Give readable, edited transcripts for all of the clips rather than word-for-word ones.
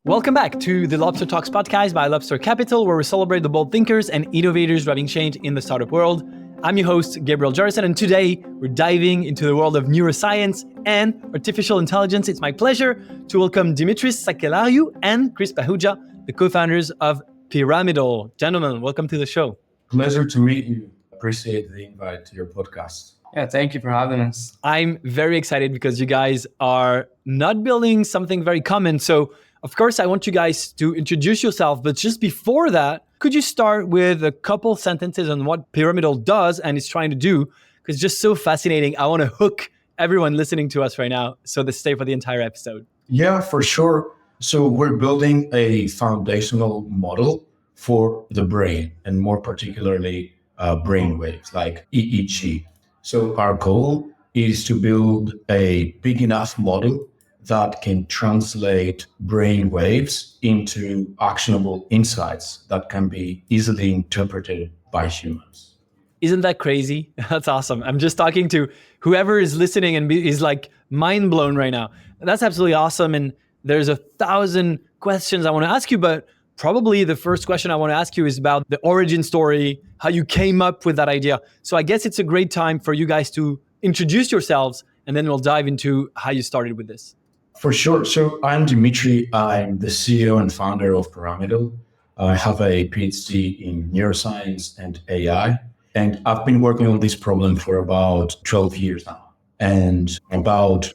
Welcome back to the Lobster Talks podcast by Lobster Capital, where we celebrate the bold thinkers and innovators driving change in the startup world. I'm your host, Gabriel Jarrosson, and today we're diving into the world of neuroscience and artificial intelligence. It's my pleasure to welcome Dimitris, Sakellariou, and Kris Pahuja, the co-founders of Piramidal. Gentlemen, welcome to the show. Pleasure to meet you. Appreciate the invite to your podcast. Yeah, thank you for having us. I'm very excited because you guys are not building something very common. So, of course, I want you guys to introduce yourself. But just before that, could you start with a couple sentences on what Piramidal does and is trying to do? Because it's just so fascinating. I want to hook everyone listening to us right now so they stay for the entire episode. Yeah, for sure. So we're building a foundational model for the brain, and more particularly brainwaves like EEG. So our goal is to build a big enough model that can translate brain waves into actionable insights that can be easily interpreted by humans. Isn't that crazy? That's awesome. I'm just talking to whoever is listening and is like mind blown right now. That's absolutely awesome. And there's 1,000 questions I want to ask you, but probably the first question I want to ask you is about the origin story, how you came up with that idea. So I guess it's a great time for you guys to introduce yourselves, and then we'll dive into how you started with this. For sure. So I'm Dimitris. I'm the CEO and founder of Piramidal. I have a PhD in neuroscience and AI, and I've been working on this problem for about 12 years now. And about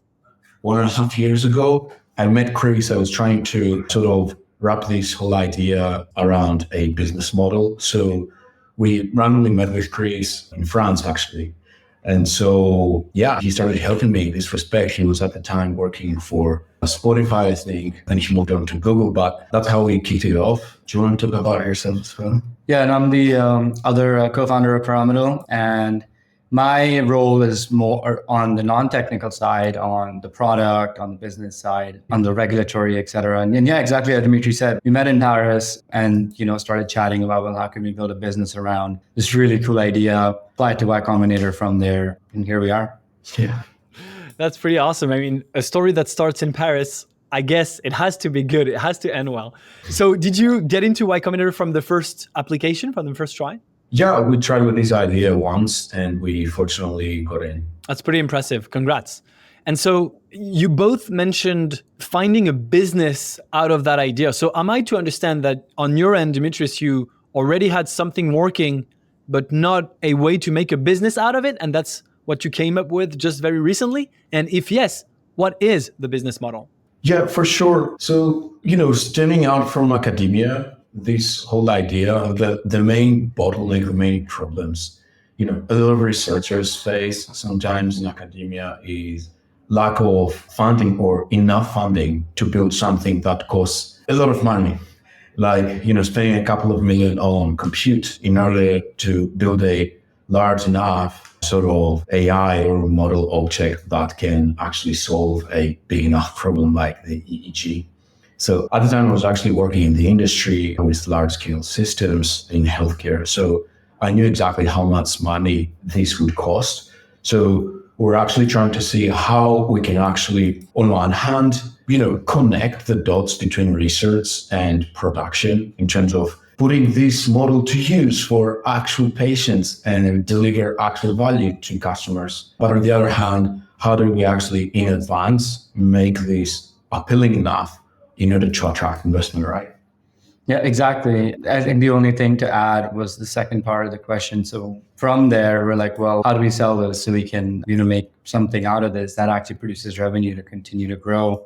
1.5 years ago, I met Kris. I was trying to sort of wrap this whole idea around a business model. So we randomly met with Kris in France, actually. And so, yeah, he started helping me in this respect. He was at the time working for Spotify, I think, and he moved on to Google, but that's how we kicked it off. Do you want to talk about yourself as well? Yeah, and I'm the other co-founder of Pyramidal, and my role is more on the non-technical side, on the product, on the business side, on the regulatory, et cetera. And yeah, exactly as Dimitris said, we met in Paris and, started chatting about, well, how can we build a business around this really cool idea, apply it to Y Combinator from there. And here we are. Yeah. That's pretty awesome. I mean, a story that starts in Paris, I guess it has to be good. It has to end well. So did you get into Y Combinator from the first application, from the first try? Yeah, we tried with this idea once and we fortunately got in. That's pretty impressive. Congrats. And so you both mentioned finding a business out of that idea. So am I to understand that on your end, Dimitris, you already had something working, but not a way to make a business out of it? And that's what you came up with just very recently? And if yes, what is the business model? Yeah, for sure. So, stemming out from academia, this whole idea of the main bottleneck, the main problems, a lot of researchers face sometimes in academia is lack of funding or enough funding to build something that costs a lot of money. Like, spending a couple of million on compute in order to build a large enough sort of AI or model object that can actually solve a big enough problem like the EEG. So at the time I was actually working in the industry with large scale systems in healthcare. So I knew exactly how much money this would cost. So we're actually trying to see how we can actually, on one hand, connect the dots between research and production in terms of putting this model to use for actual patients and deliver actual value to customers. But on the other hand, how do we actually in advance make this appealing enough in order to attract investment, right? Yeah, exactly. I think the only thing to add was the second part of the question. So from there, we're like, well, how do we sell this so we can, make something out of this that actually produces revenue to continue to grow?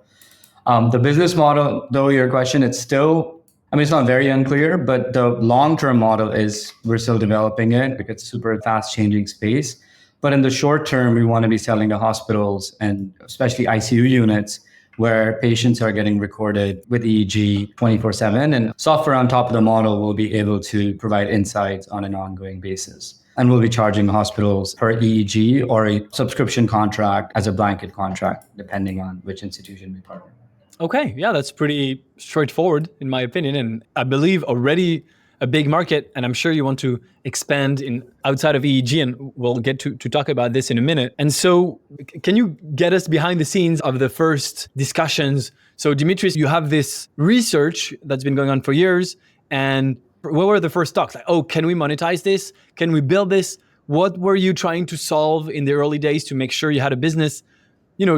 The business model, though, your question, it's still, it's not very unclear, but the long-term model is we're still developing it because it's a super fast-changing space. But in the short term, we want to be selling to hospitals and especially ICU units where patients are getting recorded with EEG 24/7, and software on top of the model will be able to provide insights on an ongoing basis. And we'll be charging hospitals per EEG or a subscription contract as a blanket contract, depending on which institution we partner with. Okay, yeah, that's pretty straightforward in my opinion. And I believe already a big market, and I'm sure you want to expand in outside of EEG, and we'll get to talk about this in a minute. And so can you get us behind the scenes of the first discussions? So Dimitris, you have this research that's been going on for years, and what were the first talks? Like, oh, can we monetize this? Can we build this? What were you trying to solve in the early days to make sure you had a business?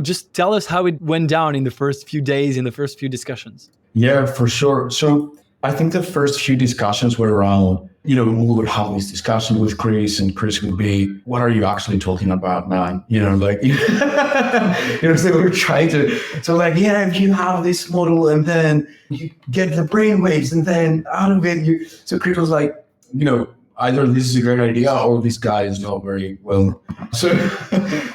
Just tell us how it went down in the first few days, in the first few discussions. Yeah, for sure. So I think the first few discussions were around, we would have this discussion with Kris, and Kris would be, what are you actually talking about, man? So we were trying to, if you have this model and then you get the brainwaves and then out of it, so Kris was like, either this is a great idea or this guy is not very well. So,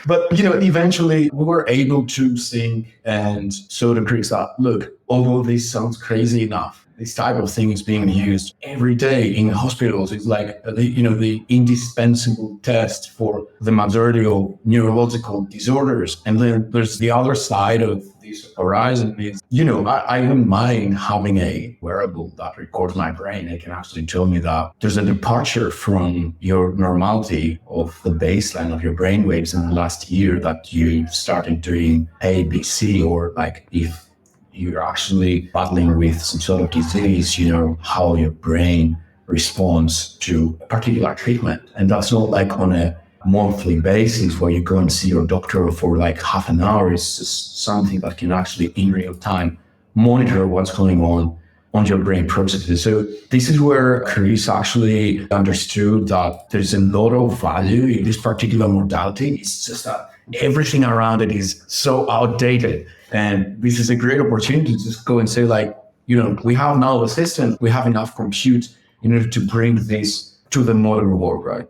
but, eventually we were able to think and show to Kris that, look, although this sounds crazy enough, this type of thing is being used every day in hospitals. It's like, the indispensable test for the majority of neurological disorders. And then there's the other side of this horizon is, I wouldn't mind having a wearable that records my brain. It can actually tell me that there's a departure from your normality of the baseline of your brain waves in the last year that you started doing A, B, C, or like if you're actually battling with some sort of disease, how your brain responds to a particular treatment. And that's not like on a monthly basis where you go and see your doctor for like half an hour. It's just something that can actually in real time monitor what's going on your brain processes. So this is where Kris actually understood that there's a lot of value in this particular modality. It's just that everything around it is so outdated. And this is a great opportunity to just go and say, we have now a system, we have enough compute in order to bring this to the modern world, right?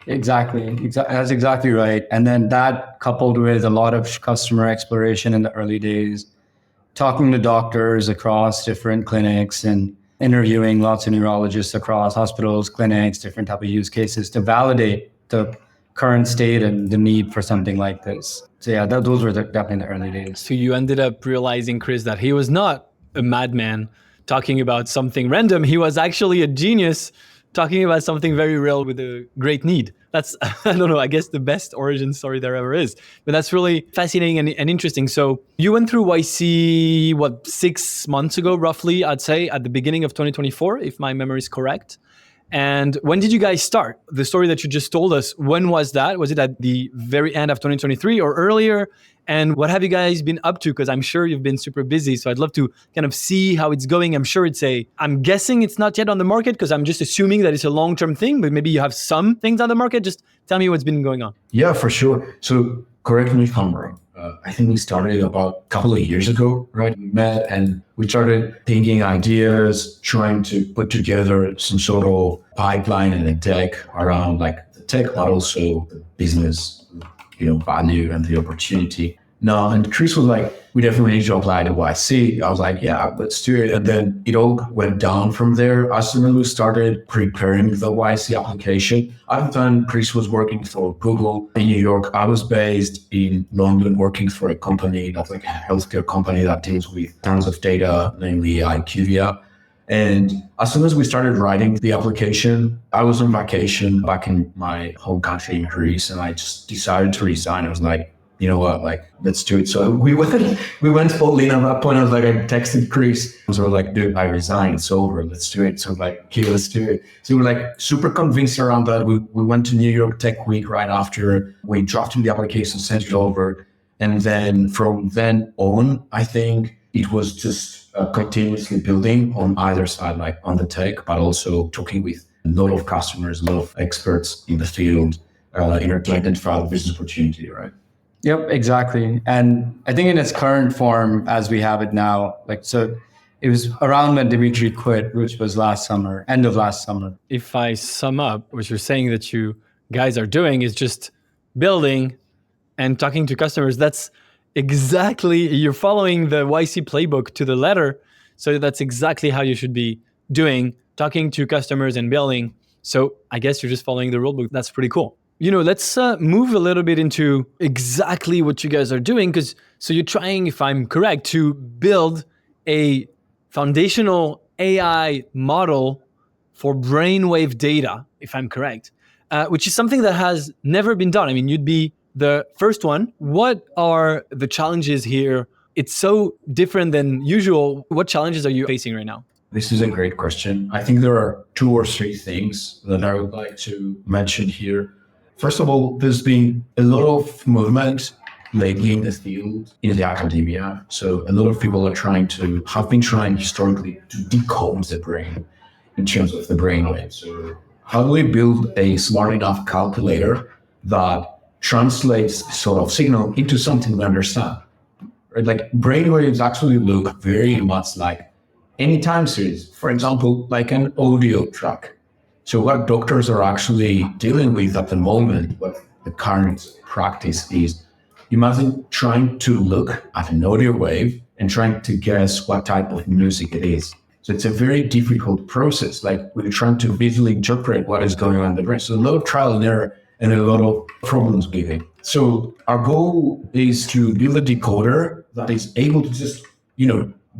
Exactly. That's exactly right. And then that coupled with a lot of customer exploration in the early days, talking to doctors across different clinics and interviewing lots of neurologists across hospitals, clinics, different type of use cases to validate the current state and the need for something like this. So yeah, those were definitely the early days. So you ended up realizing, Kris, that he was not a madman talking about something random. He was actually a genius talking about something very real with a great need. That's, I don't know, I guess the best origin story there ever is. But that's really fascinating and interesting. So you went through YC, 6 months ago, roughly, I'd say, at the beginning of 2024, if my memory is correct. And when did you guys start? The story that you just told us, when was that? Was it at the very end of 2023 or earlier? And what have you guys been up to? Because I'm sure you've been super busy. So I'd love to kind of see how it's going. I'm sure I'm guessing it's not yet on the market because I'm just assuming that it's a long-term thing, but maybe you have some things on the market. Just tell me what's been going on. Yeah, for sure. So correct me if I'm wrong. I think we started about a couple of years ago, right? We met and we started thinking ideas, trying to put together some sort of pipeline and a tech around like the tech, but also the business, value and the opportunity. No, and Kris was like, we definitely need to apply to YC. I was like, yeah, let's do it. And then it all went down from there. As soon as we started preparing the YC application, Kris was working for Google in New York. I was based in London working for a company that's like a healthcare company that deals with tons of data, namely IQVIA. And as soon as we started writing the application, I was on vacation back in my home country in Greece, and I just decided to resign. I was like, you know what, let's do it. So we went all in at that point. I was like, I texted Kris. I was like, dude, I resigned. It's over. Let's do it. So I'm like, okay, let's do it. So we were super convinced around that. We went to New York Tech Week right after. We drafted the application, sent it over. And then from then on, I think it was just continuously building on either side, like on the tech, but also talking with a lot of customers, a lot of experts in the field in order to identify the business opportunity, right? Yep, exactly. And I think in its current form, as we have it now, so it was around when Dimitri quit, which was last summer, end of last summer. If I sum up, what you're saying that you guys are doing is just building and talking to customers. That's exactly, you're following the YC playbook to the letter. So that's exactly how you should be doing, talking to customers and building. So I guess you're just following the rulebook. That's pretty cool. Let's move a little bit into exactly what you guys are doing. So you're trying, if I'm correct, to build a foundational AI model for brainwave data, if I'm correct, which is something that has never been done. I mean, you'd be the first one. What are the challenges here? It's so different than usual. What challenges are you facing right now? This is a great question. I think there are 2 or 3 things that I would like to mention here. First of all, there's been a lot of movement lately in the field, in the academia. So a lot of people have been trying historically to decode the brain in terms of the brainwave. So how do we build a smart enough calculator that translates sort of signal into something we understand? Right? Like brainwaves actually look very much like any time series. For example, like an audio track. So what doctors are actually dealing with at the moment, what the current practice is, imagine trying to look at an audio wave and trying to guess what type of music it is. So it's a very difficult process. Like we're trying to visually interpret what is going on in the brain. So a lot of trial and error and a lot of problems with it. So our goal is to build a decoder that is able to just,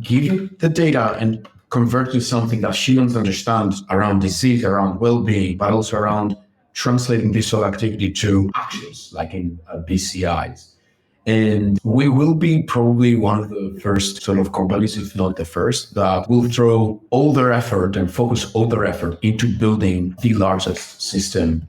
give you the data and convert to something that humans understand around disease, around well-being, but also around translating visual activity to actions, like in BCIs. And we will be probably one of the first sort of companies, if not the first, that will throw all their effort and focus all their effort into building the largest system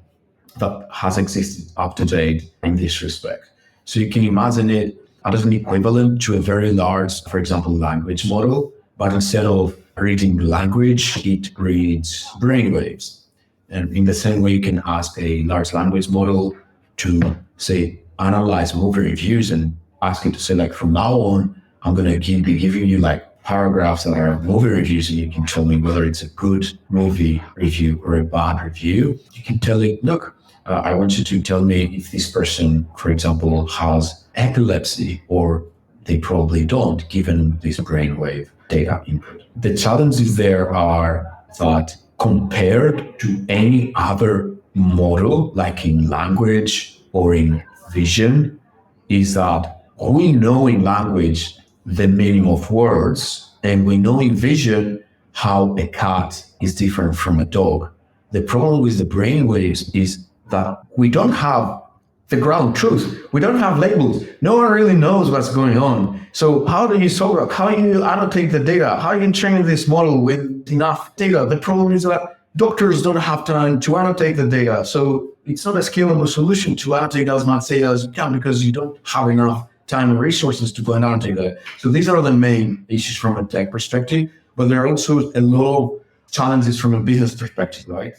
that has existed up to date in this respect. So you can imagine it as an equivalent to a very large, for example, language model, but instead of reading language, it reads brainwaves. And in the same way, you can ask a large language model to, say, analyze movie reviews and ask it to say, like, from now on, I'm going to be giving you like paragraphs that are movie reviews, and you can tell me whether it's a good movie review or a bad review. You can tell it, look, I want you to tell me if this person, for example, has epilepsy, or they probably don't, given this brainwave data input. The challenges there are that compared to any other model, like in language or in vision, is that we know in language the meaning of words, and we know in vision how a cat is different from a dog. The problem with the brainwaves is that we don't have the ground truth. We don't have labels. No one really knows what's going on. So how do you solve it? How do you annotate the data? How do you train this model with enough data? The problem is that doctors don't have time to annotate the data. So it's not a scalable solution to annotate as much data as you can, because you don't have enough time and resources to go and annotate that. So these are the main issues from a tech perspective, but there are also a lot of challenges from a business perspective, right?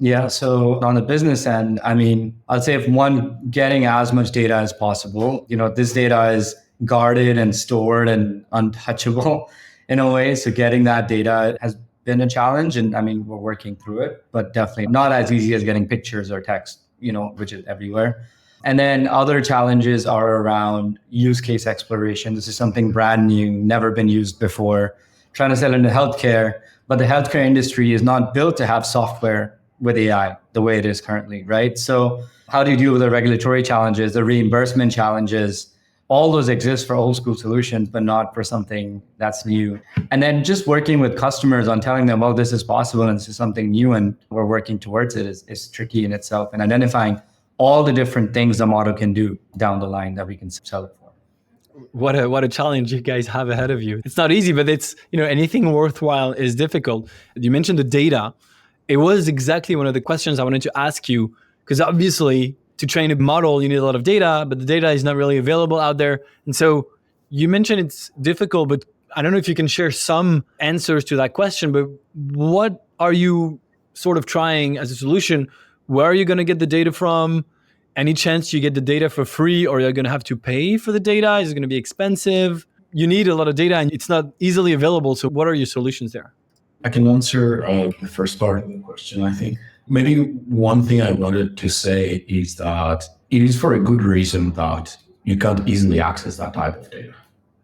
Yeah. So on the business end, I mean, I'd say if one, getting as much data as possible, this data is guarded and stored and untouchable in a way. So getting that data has been a challenge. And I mean, we're working through it, but definitely not as easy as getting pictures or text, which is everywhere. And then other challenges are around use case exploration. This is something brand new, never been used before, trying to sell into healthcare, but the healthcare industry is not built to have software with AI the way it is currently, right? So how do you deal with the regulatory challenges, the reimbursement challenges? All those exist for old school solutions, but not for something that's new. And then just working with customers on telling them, well, this is possible and this is something new and we're working towards it is tricky in itself, and identifying all the different things the model can do down the line that we can sell it for. What a challenge you guys have ahead of you. It's not easy, but it's, anything worthwhile is difficult. You mentioned the data. It was exactly one of the questions I wanted to ask you, because obviously to train a model, you need a lot of data, but the data is not really available out there. And so you mentioned it's difficult, but I don't know if you can share some answers to that question, but what are you sort of trying as a solution? Where are you going to get the data from? Any chance you get the data for free, or you're going to have to pay for the data? Is it going to be expensive? You need a lot of data and it's not easily available. So what are your solutions there? I can answer the first part of the question, I think. Maybe one thing I wanted to say is that it is for a good reason that you can't easily access that type of data.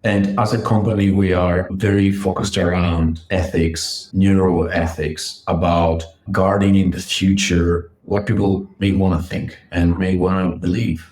And as a company, we are very focused around ethics, neuroethics, about guarding in the future what people may want to think and may want to believe.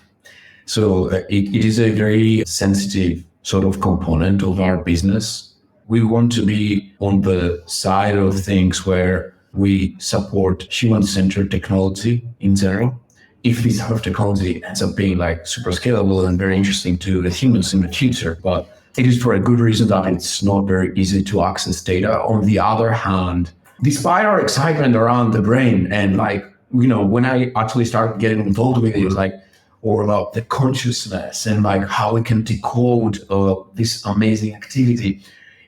So it is a very sensitive sort of component of our business. We want to be on the side of things where we support human-centered technology in general. If this type of technology ends up being like super scalable and very interesting to the humans in the future, but it is for a good reason that it's not very easy to access data. On the other hand, despite our excitement around the brain and like, when I actually started getting involved with it, like all about the consciousness and like how we can decode this amazing activity.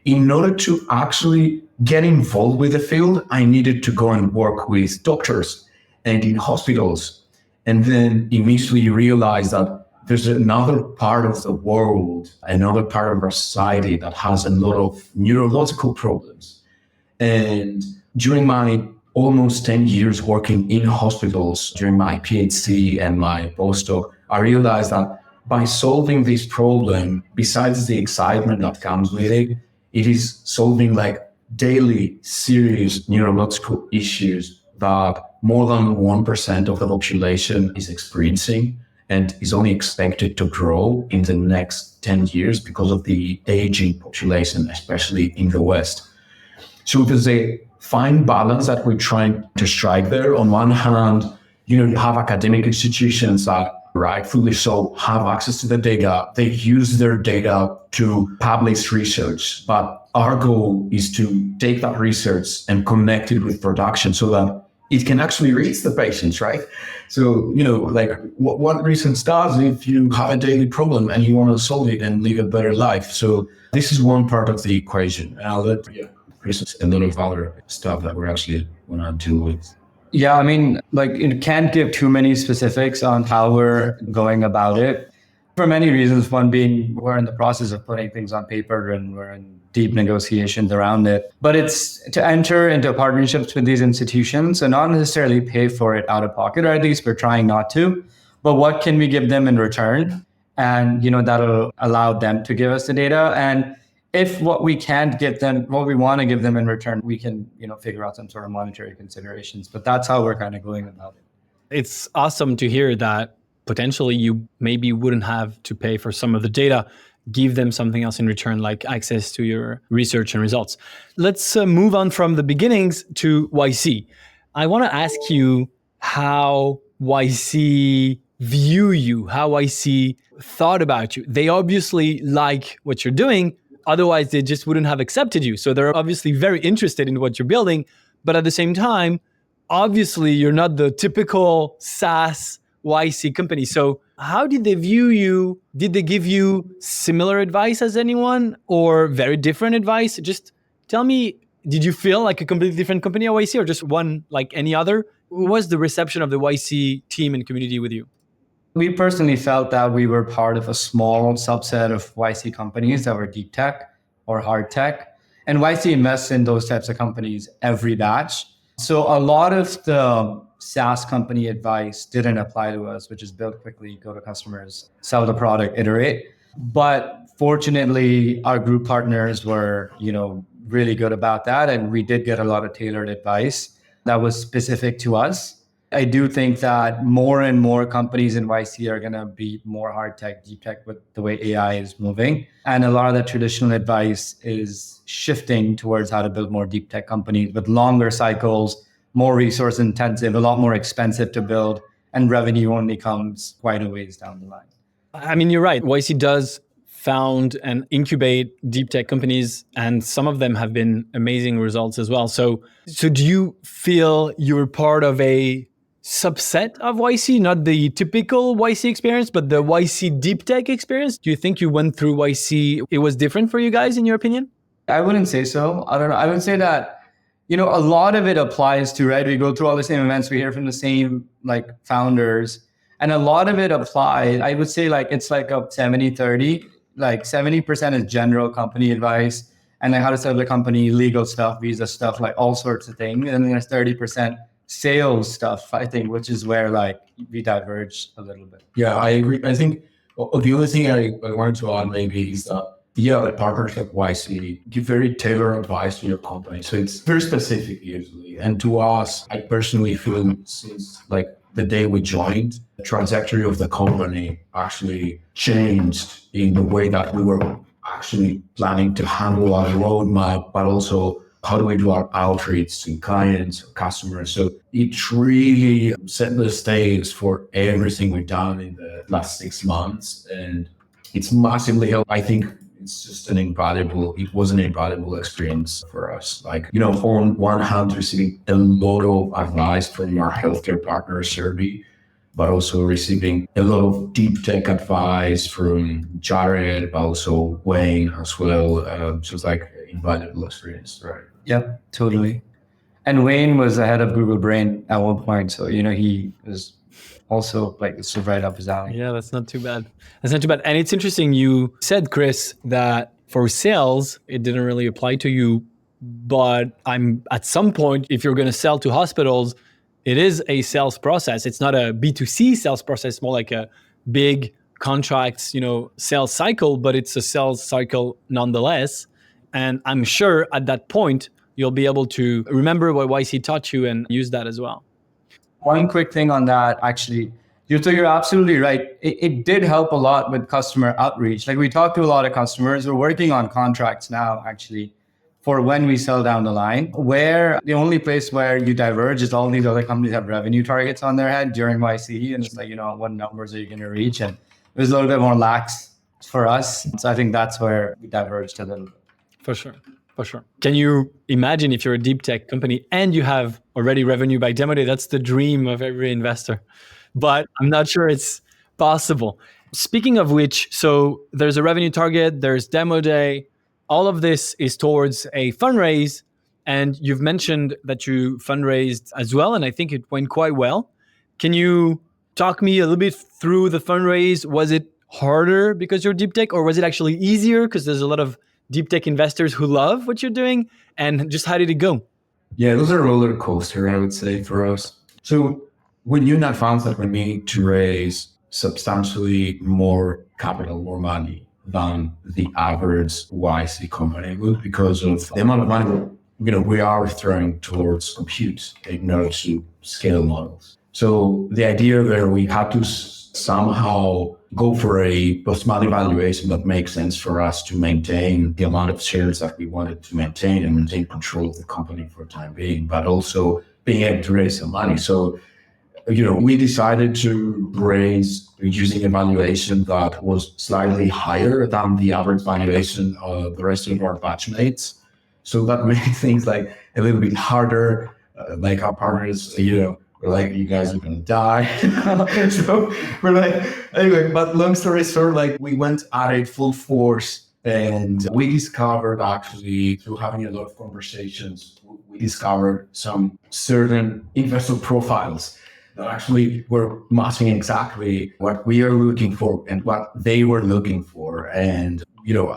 In order to actually get involved with the field, I needed to go and work with doctors and in hospitals. And then immediately realize that there's another part of the world, another part of our society that has a lot of neurological problems. And during my almost 10 years working in hospitals, during my PhD and my postdoc, I realized that by solving this problem, besides the excitement that comes with it, it is solving like daily serious neurological issues that more than 1% of the population is experiencing and is only expected to grow in the next 10 years because of the aging population, especially in the West. So there's a fine balance that we're trying to strike there. On one hand, you have academic institutions that rightfully so have access to the data. They use their data to publish research, but our goal is to take that research and connect it with production so that it can actually reach the patients, right? So, like what research does if you have a daily problem and you want to solve it and live a better life. So this is one part of the equation. And I'll let Kris a little of other stuff that we're actually going to deal with. Yeah, I mean, you can't give too many specifics on how we're going about it for many reasons. One being we're in the process of putting things on paper and we're in deep negotiations around it. But it's to enter into partnerships with these institutions and not necessarily pay for it out of pocket, or at least we're trying not to. But what can we give them in return? And, that'll allow them to give us the data. And if what we can't give them, what we want to give them in return, we can, figure out some sort of monetary considerations. But that's how we're kind of going about it. It's awesome to hear that potentially you maybe wouldn't have to pay for some of the data, give them something else in return, like access to your research and results. Let's move on from the beginnings to YC. I want to ask you how YC view you, how YC thought about you. They obviously like what you're doing. Otherwise, they just wouldn't have accepted you. So they're obviously very interested in what you're building. But at the same time, obviously, you're not the typical SaaS YC company. So how did they view you? Did they give you similar advice as anyone or very different advice? Just tell me, did you feel like a completely different company at YC or just one like any other? What was the reception of the YC team and community with you? We personally felt that we were part of a small subset of YC companies that were deep tech or hard tech. And YC invests in those types of companies every batch. So a lot of the SaaS company advice didn't apply to us, which is build quickly, go to customers, sell the product, iterate. But fortunately, our group partners were, really good about that. And we did get a lot of tailored advice that was specific to us. I do think that more and more companies in YC are going to be more hard tech, deep tech with the way AI is moving. And a lot of the traditional advice is shifting towards how to build more deep tech companies with longer cycles, more resource intensive, a lot more expensive to build, and revenue only comes quite a ways down the line. I mean, you're right. YC does found and incubate deep tech companies, and some of them have been amazing results as well. So do you feel you're part of a subset of YC, not the typical YC experience, but the YC deep tech experience? Do you think you went through YC, it was different for you guys in your opinion? I wouldn't say so. I don't know. I would say that, a lot of it applies to, right? We go through all the same events, we hear from the same founders, and a lot of it applies. I would say it's like a 70-30, 70% is general company advice and how to set up the company, legal stuff, visa stuff, all sorts of things. And then there's 30% sales stuff, I think, which is where we diverge a little bit. Yeah, I agree. I think the only thing I wanted to add maybe is that, the partners like YC give very tailored advice to your company. So it's very specific usually. And to us, I personally feel since the day we joined, the trajectory of the company actually changed in the way that we were actually planning to handle our roadmap, but also how do we do our outreach to clients, customers. So it really set the stage for everything we've done in the last 6 months. And it's massively helped. I think it was an invaluable experience for us. Like, on one hand, receiving a lot of advice from our healthcare partner survey, but also receiving a lot of deep tech advice from Jared, but also Wayne as well. So it's like invaluable experience, right? Yep, totally. And Wayne was the head of Google Brain at one point. So, he was also like, it's right up his alley. Yeah, that's not too bad. And it's interesting. You said, Kris, that for sales, it didn't really apply to you. But at some point, if you're going to sell to hospitals, it is a sales process. It's not a B2C sales process, more like a big contracts, sales cycle, but it's a sales cycle nonetheless. And I'm sure at that point, you'll be able to remember what YC taught you and use that as well. One quick thing on that, actually, you're absolutely right. It did help a lot with customer outreach. Like, we talked to a lot of customers. We're working on contracts now, actually, for when we sell down the line, where the only place where you diverge is all these other companies have revenue targets on their head during YC. And it's like, what numbers are you going to reach? And it was a little bit more lax for us. So I think that's where we diverged a little bit. For sure. Can you imagine if you're a deep tech company and you have already revenue by demo day? That's the dream of every investor. But I'm not sure it's possible. Speaking of which, so there's a revenue target, there's demo day. All of this is towards a fundraise. And you've mentioned that you fundraised as well. And I think it went quite well. Can you talk me a little bit through the fundraise? Was it harder because you're deep tech, or was it actually easier because there's a lot of deep tech investors who love what you're doing? And just how did it go? Yeah, it was a roller coaster, I would say, for us. So we knew in advance that we need to raise substantially more capital, more money than the average YC company would, because of the amount of money we are throwing towards compute in order to scale models. So the idea there, we had to somehow go for a post-money valuation that makes sense for us to maintain the amount of shares that we wanted to maintain and maintain control of the company for the time being, but also being able to raise some money. So, we decided to raise using a valuation that was slightly higher than the average valuation of the rest of our batchmates. So that made things like a little bit harder. Like our partners, we're like, you guys are going to die. So we're like, anyway, but long story short, like, we went at it full force, and we discovered, actually, through having a lot of conversations, we discovered some certain investor profiles that actually were matching exactly what we are looking for and what they were looking for. And,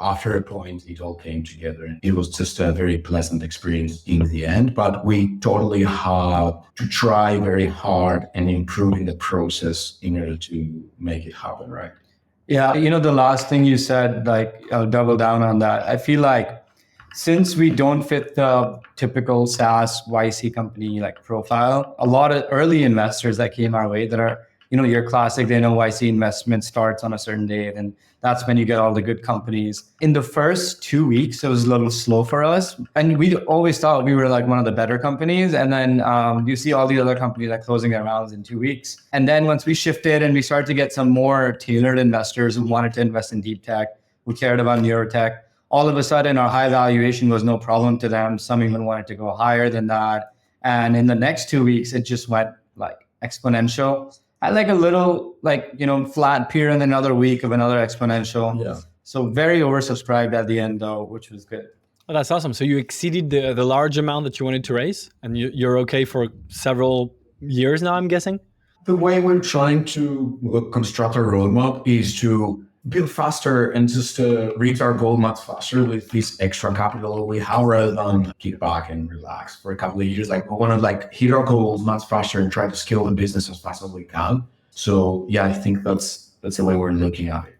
after a point, it all came together. It was just a very pleasant experience in the end, but we totally had to try very hard and improve in the process in order to make it happen, right? Yeah, the last thing you said, like, I'll double down on that. I feel like since we don't fit the typical SaaS YC company like profile, a lot of early investors that came our way that are, your classic, they know YC investment starts on a certain date, and that's when you get all the good companies. In the first 2 weeks, it was a little slow for us. And we always thought we were like one of the better companies. And then you see all the other companies like closing their rounds in 2 weeks. And then once we shifted and we started to get some more tailored investors who wanted to invest in deep tech, who cared about neurotech, all of a sudden our high valuation was no problem to them. Some even wanted to go higher than that. And in the next 2 weeks, it just went like exponential. I like a little flat period and another week of another exponential. Yeah. So very oversubscribed at the end though, which was good. Oh, that's awesome. So you exceeded the large amount that you wanted to raise, and you're okay for several years now, I'm guessing? The way we're trying to construct our roadmap is to build faster and just to reach our goal much faster with this extra capital we have, rather than kick back and relax for a couple of years. Like, we want to hit our goals much faster and try to scale the business as fast as we can. So yeah, I think that's the way we're looking at it.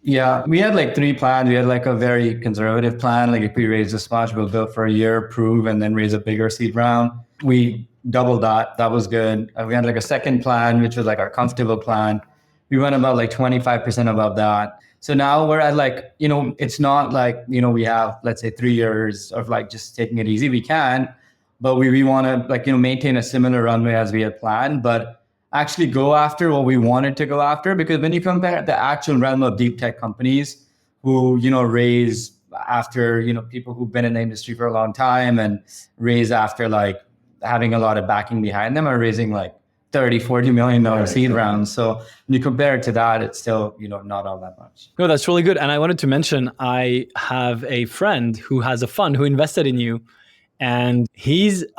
Yeah, we had 3 plans. We had a very conservative plan. If we raise this much, we'll build for a year, prove, and then raise a bigger seed round. We doubled that. That was good. We had a second plan, which was our comfortable plan. We went about 25% above that. So now we're at like, it's not like, we have, let's say 3 years of like just taking it easy. We can, but we want to like, maintain a similar runway as we had planned, but actually go after what we wanted to go after. Because when you compare the actual realm of deep tech companies who, raise after, people who've been in the industry for a long time and raise after like having a lot of backing behind them, are raising like $30-40 million seed rounds. So when you compare it to that, it's still, not all that much. No, that's really good. And I wanted to mention, I have a friend who has a fund who invested in you. And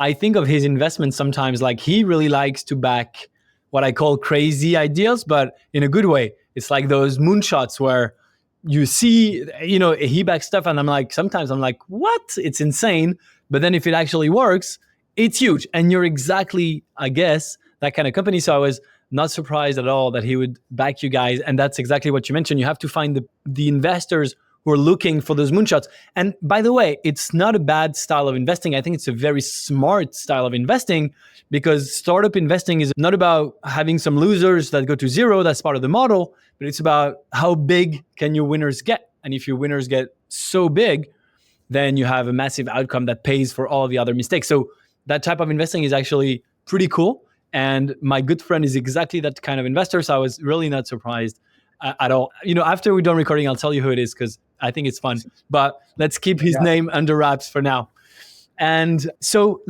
I think of his investments sometimes like he really likes to back what I call crazy ideas, but in a good way. It's like those moonshots where you see, he backs stuff and sometimes I'm like, what? It's insane. But then if it actually works, it's huge. And you're exactly, I guess, that kind of company. So I was not surprised at all that he would back you guys. And that's exactly what you mentioned. You have to find the investors who are looking for those moonshots. And by the way, it's not a bad style of investing. I think it's a very smart style of investing, because startup investing is not about having some losers that go to zero. That's part of the model, but it's about how big can your winners get. And if your winners get so big, then you have a massive outcome that pays for all of the other mistakes. So that type of investing is actually pretty cool. And my good friend is exactly that kind of investor. So I was really not surprised at all. After we're done recording, I'll tell you who it is, because I think it's fun. But let's keep his name under wraps for now. And so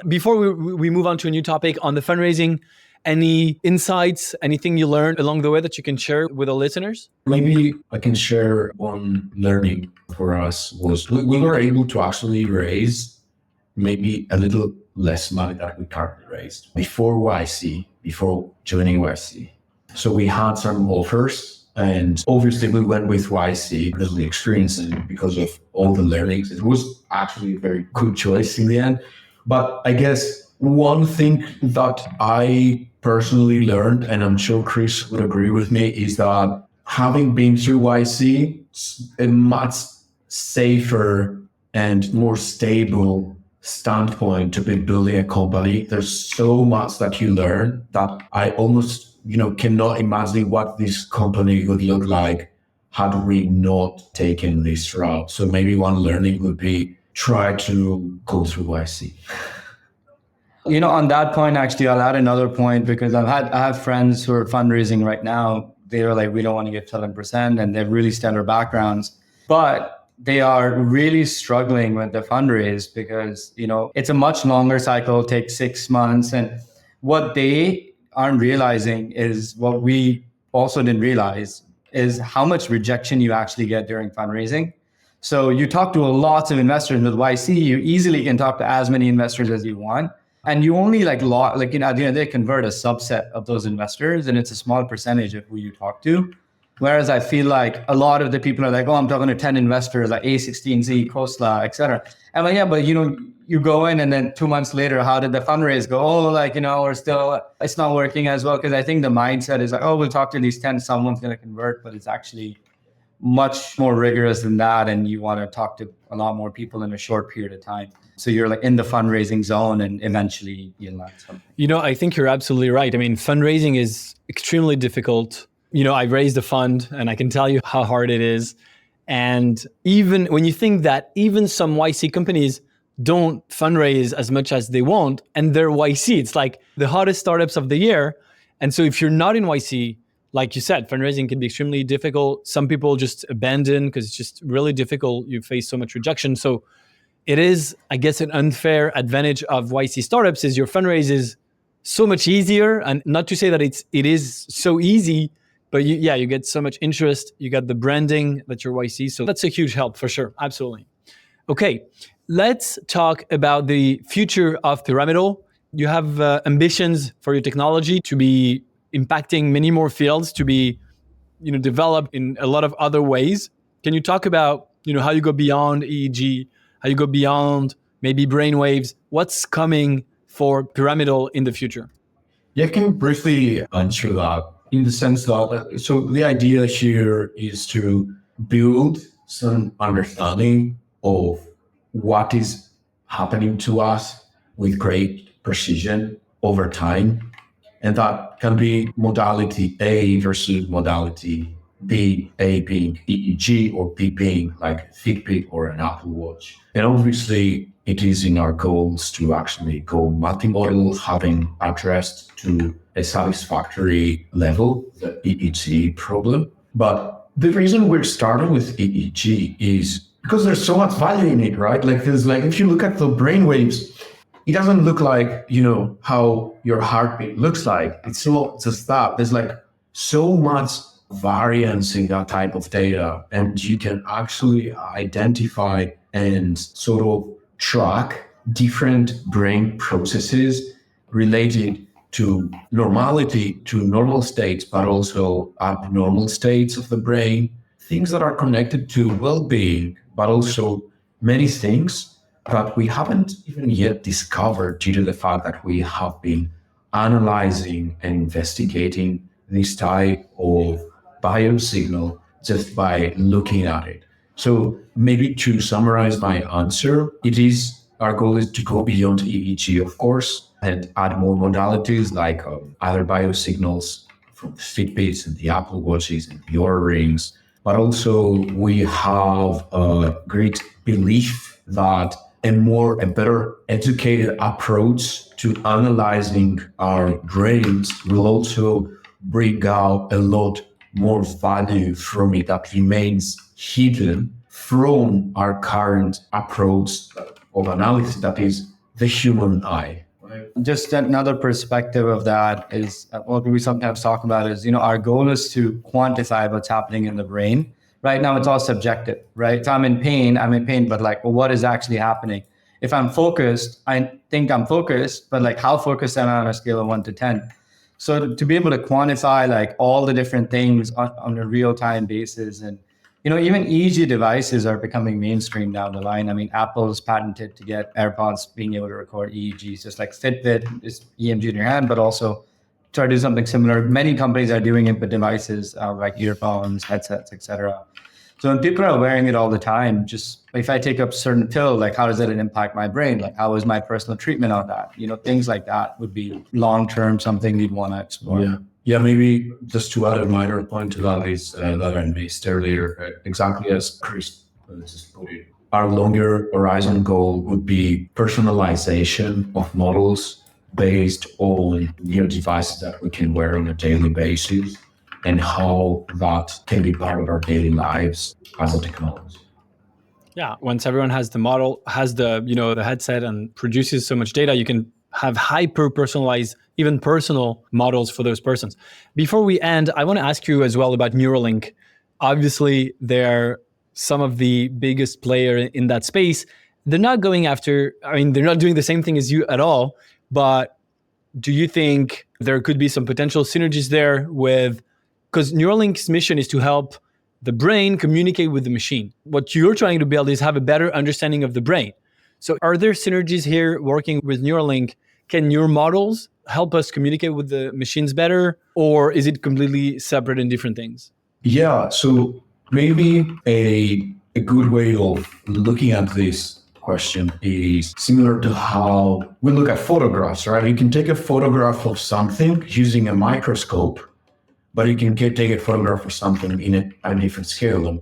before we move on to a new topic on the fundraising, any insights, anything you learned along the way that you can share with the listeners? Maybe I can share one learning for us was we were able to actually raise maybe a little less money than we currently raised before joining YC. So we had some offers, and obviously we went with YC because of the experience and because of all the learnings. It was actually a very good choice in the end. But I guess one thing that I personally learned, and I'm sure Kris would agree with me, is that having been through YC, a much safer and more stable standpoint to be building a company. There's so much that you learn that I almost cannot imagine what this company would look like had we not taken this route. So maybe one learning would be try to go through YC. On that point, actually, I'll add another point, because I have friends who are fundraising right now. They're like, we don't want to get 7%, and they have really stellar backgrounds, but they are really struggling with the fundraise because, it's a much longer cycle, takes 6 months. And what they aren't realizing is what we also didn't realize is how much rejection you actually get during fundraising. So you talk to lots of investors with YC, you easily can talk to as many investors as you want. And you only at the end of the day, convert a subset of those investors, and it's a small percentage of who you talk to. Whereas I feel like a lot of the people are like, oh, I'm talking to 10 investors like A16Z, Khosla, et cetera. And like, yeah, but you go in and then 2 months later, how did the fundraise go? Oh, we're still, it's not working as well. Because I think the mindset is like, oh, we'll talk to these 10, someone's going to convert, but it's actually much more rigorous than that. And you want to talk to a lot more people in a short period of time. So you're like in the fundraising zone, and eventually you'll land something. I think you're absolutely right. I mean, fundraising is extremely difficult. I raised a fund, and I can tell you how hard it is. And even when you think that even some YC companies don't fundraise as much as they want, and they're YC, it's like the hottest startups of the year. And so if you're not in YC, like you said, fundraising can be extremely difficult. Some people just abandon because it's just really difficult. You face so much rejection. So it is, I guess, an unfair advantage of YC startups is your fundraise is so much easier. And not to say that it is so easy, but you get so much interest. You got the branding that you're YC. So that's a huge help for sure. Absolutely. Okay, let's talk about the future of Piramidal. You have ambitions for your technology to be impacting many more fields, to be developed in a lot of other ways. Can you talk about how you go beyond EEG, how you go beyond maybe brainwaves? What's coming for Piramidal in the future? Yeah, I can briefly answer that in the sense that, so the idea here is to build some understanding of what is happening to us with great precision over time. And that can be modality A versus modality B, A being EEG, or B being like Fitbit or an Apple Watch. And obviously, it is in our goals to actually go multimodal, having addressed to a satisfactory level the EEG problem. But the reason we're starting with EEG is because there's so much value in it, right? Like if you look at the brainwaves, it doesn't look like, how your heartbeat looks like. It's not just that. There's like so much variance in that type of data, and you can actually identify and sort of track different brain processes related to normality, to normal states, but also abnormal states of the brain, things that are connected to well-being, but also many things that we haven't even yet discovered due to the fact that we have been analyzing and investigating this type of biosignal just by looking at it. So maybe to summarize my answer, our goal is to go beyond EEG, of course, and add more modalities like other biosignals from the Fitbits and the Apple Watches and the Oura Rings. But also we have a great belief that a better educated approach to analyzing our brains will also bring out a lot more value from it that remains hidden from our current approach of analysis, that is the human eye. Just another perspective of that is what we sometimes talk about is, our goal is to quantify what's happening in the brain. Right now, it's all subjective, right? If I'm in pain, but what is actually happening? If I'm focused, I think I'm focused, but how focused am I on a scale of 1 to 10? So to be able to quantify all the different things on a real-time basis, and even EEG devices are becoming mainstream down the line. I mean, Apple's patented to get AirPods being able to record EEGs, just like Fitbit is EMG in your hand, but also try to do something similar. Many companies are doing it with devices like earphones, headsets, etc. So when people are wearing it all the time, just if I take a certain pill, how does it impact my brain? How is my personal treatment on that? Things like that would be long-term something you'd want to explore. Yeah, maybe just to add a minor point to that is that I missed earlier, exactly as Kris just put it. Our longer horizon goal would be personalization of models based on new devices that we can wear on a daily basis and how that can be part of our daily lives as a technology. Yeah, once everyone has the model, has the headset and produces so much data, you can have hyper-personalized, even personal models for those persons. Before we end, I want to ask you as well about Neuralink. Obviously, they're some of the biggest player in that space. They're not they're not doing the same thing as you at all, but do you think there could be some potential synergies there because Neuralink's mission is to help the brain communicate with the machine. What you're trying to build is have a better understanding of the brain. So are there synergies here working with Neuralink? Can your models help us communicate with the machines better, or is it completely separate and different things? Yeah, so maybe a good way of looking at this question is similar to how we look at photographs, right? You can take a photograph of something using a microscope, but you can take a photograph of something in a different scale,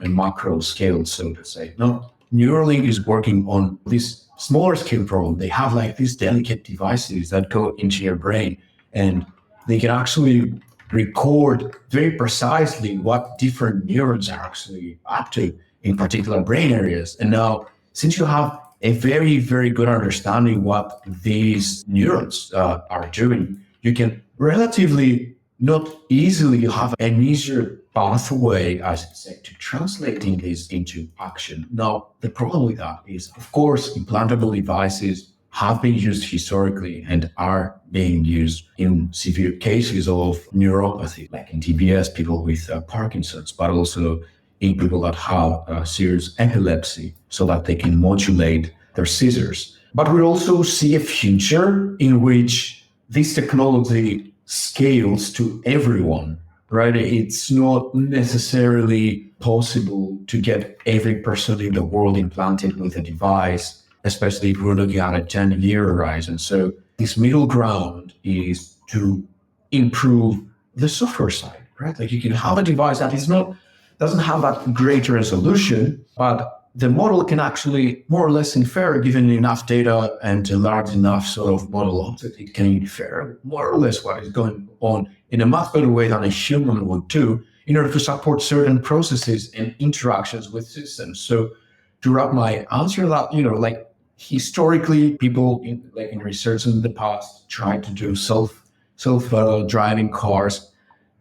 a macro scale, so to say. Now, Neuralink is working on this smaller scale problem. They have these delicate devices that go into your brain, and they can actually record very precisely what different neurons are actually up to in particular brain areas. And now, since you have a very, very good understanding what these neurons are doing, you can relatively not easily have an easier pathway, I should say, to translating this into action. Now, the problem with that is, of course, implantable devices have been used historically and are being used in severe cases of neuropathy, like in TBS, people with Parkinson's, but also in people that have serious epilepsy, so that they can modulate their seizures. But we also see a future in which this technology scales to everyone, right? It's not necessarily possible to get every person in the world implanted with a device, especially if we're looking at a 10-year horizon. So this middle ground is to improve the software side, right? Like you can have a device that doesn't have that great resolution, but the model can actually more or less infer, given enough data and a large enough sort of model, that it can infer more or less what is going on in a much better way than a human would do in order to support certain processes and interactions with systems. So to wrap my answer, that, like historically, people in research in the past tried to do self-driving cars.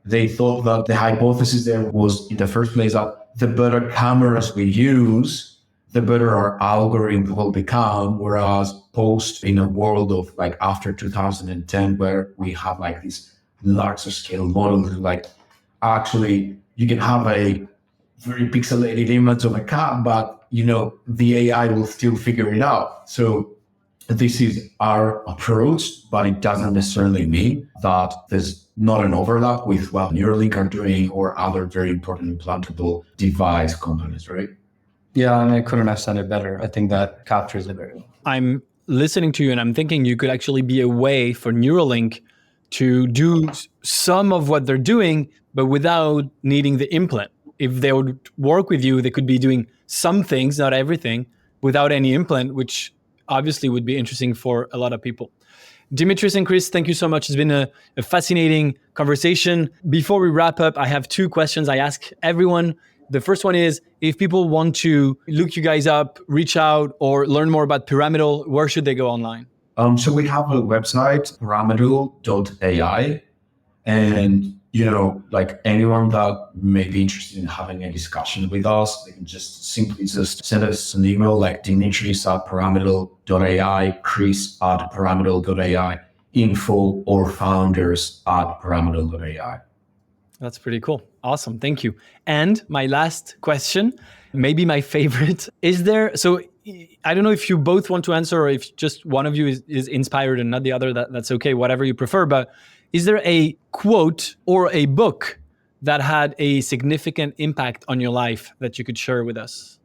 They thought that the hypothesis there was in the first place that the better cameras we use, the better our algorithm will become. Whereas post in a world of like after 2010, where we have like these larger scale models, like actually you can have a very pixelated image of a cat, but the AI will still figure it out. So this is our approach, but it doesn't necessarily mean that there's not an overlap with what Neuralink are doing or other very important implantable device companies, right? Yeah, and I couldn't have said it better. I think that captures it very well. I'm listening to you and I'm thinking you could actually be a way for Neuralink to do some of what they're doing, but without needing the implant. If they would work with you, they could be doing some things, not everything, without any implant, which obviously would be interesting for a lot of people. Dimitris and Kris, thank you so much. It's been a fascinating conversation. Before we wrap up, I have two questions I ask everyone. The first one is, if people want to look you guys up, reach out, or learn more about Pyramidal, where should they go online? So we have a website, pyramidal.ai, and like anyone that may be interested in having a discussion with us, they can just simply send us an email like Dimitris@pyramidal.ai, Kris@pyramidal.ai, info or founders@pyramidal.ai. That's pretty cool. Awesome. Thank you. And my last question, maybe my favorite, so I don't know if you both want to answer or if just one of you is inspired and not the other, that's okay, whatever you prefer. But is there a quote or a book that had a significant impact on your life that you could share with us?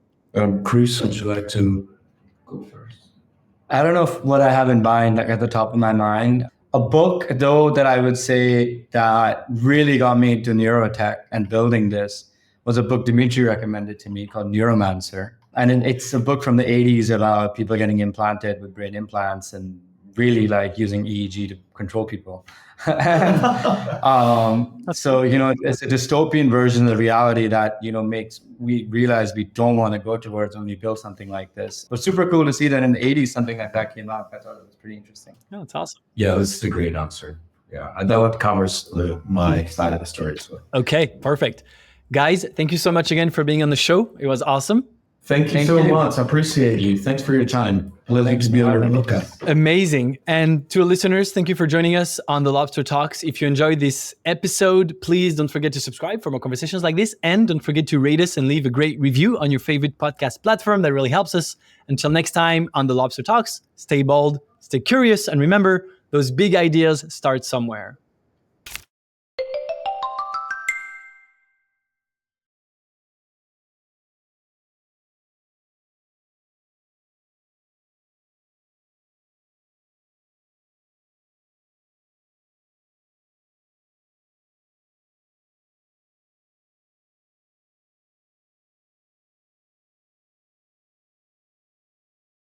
Kris, would you like to go first? I don't know what I have in mind, like at the top of my mind. A book, though, that I would say that really got me into neurotech and building this was a book Dimitris recommended to me called Neuromancer. And it's a book from the 80s about people getting implanted with brain implants and really like using EEG to control people. So, it's a dystopian version of the reality that, makes we realize we don't want to go towards when we build something like this. But super cool to see that in the 80s, something like that came out. I thought it was pretty interesting. Oh, that's awesome. Yeah, this is a great answer. Yeah, that covers my side of the story as well. Okay, perfect. Guys, thank you so much again for being on the show. It was awesome. Thank you so much. I appreciate you. Thanks for your time. Pleasure to be on the podcast. Amazing. And to our listeners, thank you for joining us on the Lobster Talks. If you enjoyed this episode, please don't forget to subscribe for more conversations like this. And don't forget to rate us and leave a great review on your favorite podcast platform. That really helps us. Until next time on the Lobster Talks, stay bold, stay curious, and remember, those big ideas start somewhere.